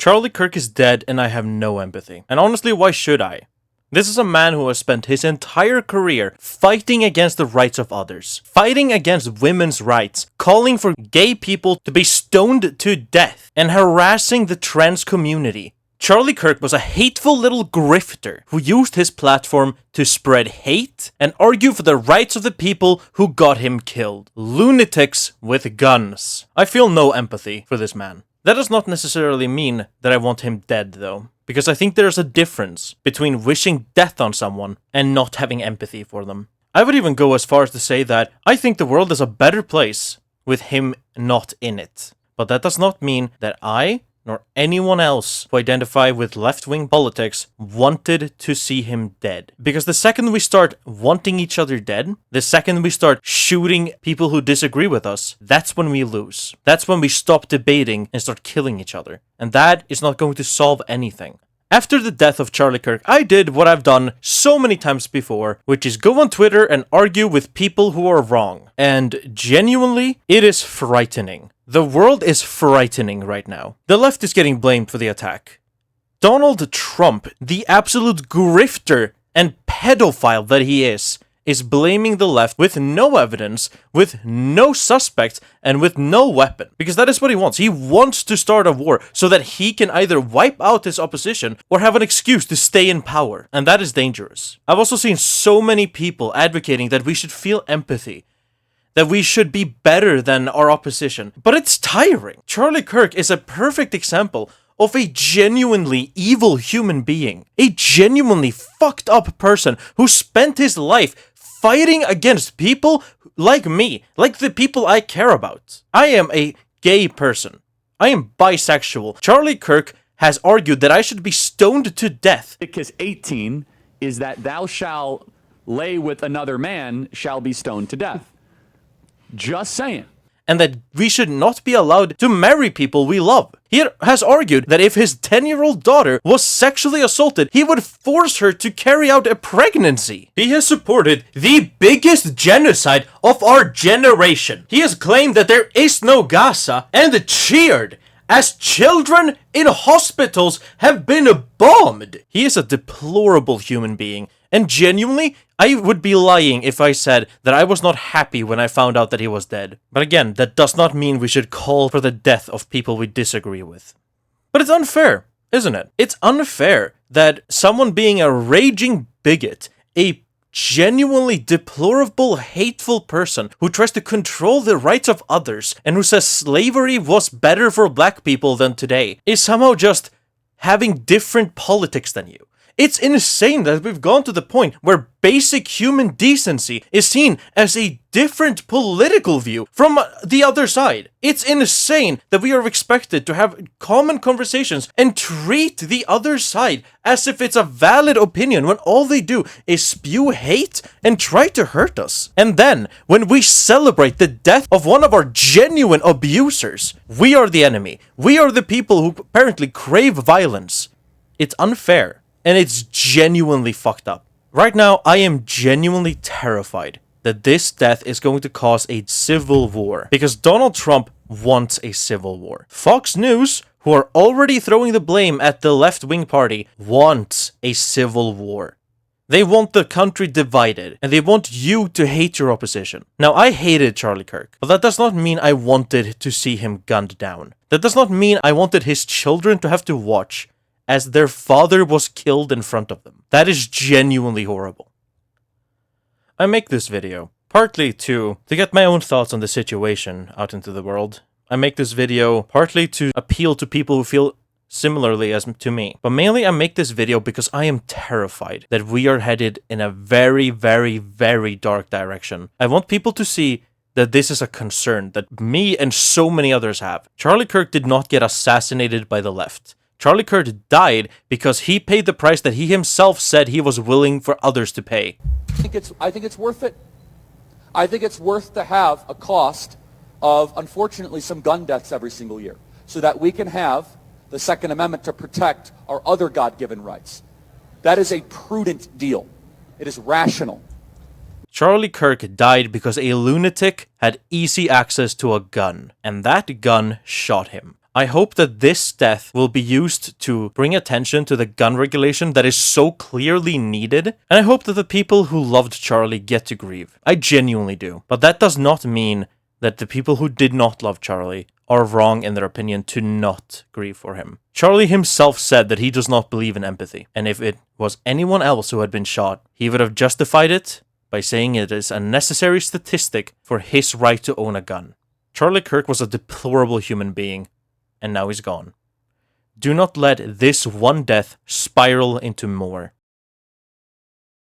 Charlie Kirk is dead and I have no empathy. And honestly, why should I? This is a man who has spent his entire career fighting against the rights of others, fighting against women's rights, calling for gay people to be stoned to death, and harassing the trans community. Charlie Kirk was a hateful little grifter who used his platform to spread hate and argue for the rights of the people who got him killed. Lunatics with guns. I feel no empathy for this man. That does not necessarily mean that I want him dead, though, because I think there's a difference between wishing death on someone and not having empathy for them. I would even go as far as to say that I think the world is a better place with him not in it. But that does not mean that I, nor anyone else who identify with left-wing politics, wanted to see him dead. Because the second we start wanting each other dead, the second we start shooting people who disagree with us, that's when we lose. That's when we stop debating and start killing each other. And that is not going to solve anything. After the death of Charlie Kirk, I did what I've done so many times before, which is go on Twitter and argue with people who are wrong. And genuinely, it is frightening. The world is frightening right now. The left is getting blamed for the attack. Donald Trump, the absolute grifter and pedophile that he is blaming the left with no evidence, with no suspects, and with no weapon. Because that is what he wants. He wants to start a war so that he can either wipe out his opposition or have an excuse to stay in power. And that is dangerous. I've also seen so many people advocating that we should feel empathy, that we should be better than our opposition. But it's tiring. Charlie Kirk is a perfect example of a genuinely evil human being. A genuinely fucked up person who spent his life fighting against people like me, like the people I care about. I am a gay person. I am bisexual. Charlie Kirk has argued that I should be stoned to death. Leviticus 18 is that thou shalt lay with another man shall be stoned to death. Just saying. And that we should not be allowed to marry people we love. He has argued that if his 10-year-old daughter was sexually assaulted, he would force her to carry out a pregnancy. He has supported the biggest genocide of our generation. He has claimed that there is no Gaza and cheered as children in hospitals have been bombed. He is a deplorable human being. And genuinely, I would be lying if I said that I was not happy when I found out that he was dead. But again, that does not mean we should call for the death of people we disagree with. But it's unfair, isn't it? It's unfair that someone being a raging bigot, a genuinely deplorable, hateful person who tries to control the rights of others and who says slavery was better for black people than today, is somehow just having different politics than you. It's insane that we've gone to the point where basic human decency is seen as a different political view from the other side. It's insane that we are expected to have common conversations and treat the other side as if it's a valid opinion when all they do is spew hate and try to hurt us. And then, when we celebrate the death of one of our genuine abusers, we are the enemy. We are the people who apparently crave violence. It's unfair. And it's genuinely fucked up. Right now, I am genuinely terrified that this death is going to cause a civil war. Because Donald Trump wants a civil war. Fox News, who are already throwing the blame at the left-wing party, wants a civil war. They want the country divided, and they want you to hate your opposition. Now, I hated Charlie Kirk, but that does not mean I wanted to see him gunned down. That does not mean I wanted his children to have to watch as their father was killed in front of them. That is genuinely horrible. I make this video partly to get my own thoughts on the situation out into the world. I make this video partly to appeal to people who feel similarly as to me. But mainly I make this video because I am terrified that we are headed in a very, very, very dark direction. I want people to see that this is a concern that me and so many others have. Charlie Kirk did not get assassinated by the left. Charlie Kirk died because he paid the price that he himself said he was willing for others to pay. I think it's worth it. I think it's worth to have a cost of, unfortunately, some gun deaths every single year so that we can have the Second Amendment to protect our other God-given rights. That is a prudent deal. It is rational. Charlie Kirk died because a lunatic had easy access to a gun, and that gun shot him. I hope that this death will be used to bring attention to the gun regulation that is so clearly needed, and I hope that the people who loved Charlie get to grieve. I genuinely do. But that does not mean that the people who did not love Charlie are wrong in their opinion to not grieve for him. Charlie himself said that he does not believe in empathy, and if it was anyone else who had been shot, he would have justified it by saying it is a necessary statistic for his right to own a gun. Charlie Kirk was a deplorable human being, and now he's gone. Do not let this one death spiral into more.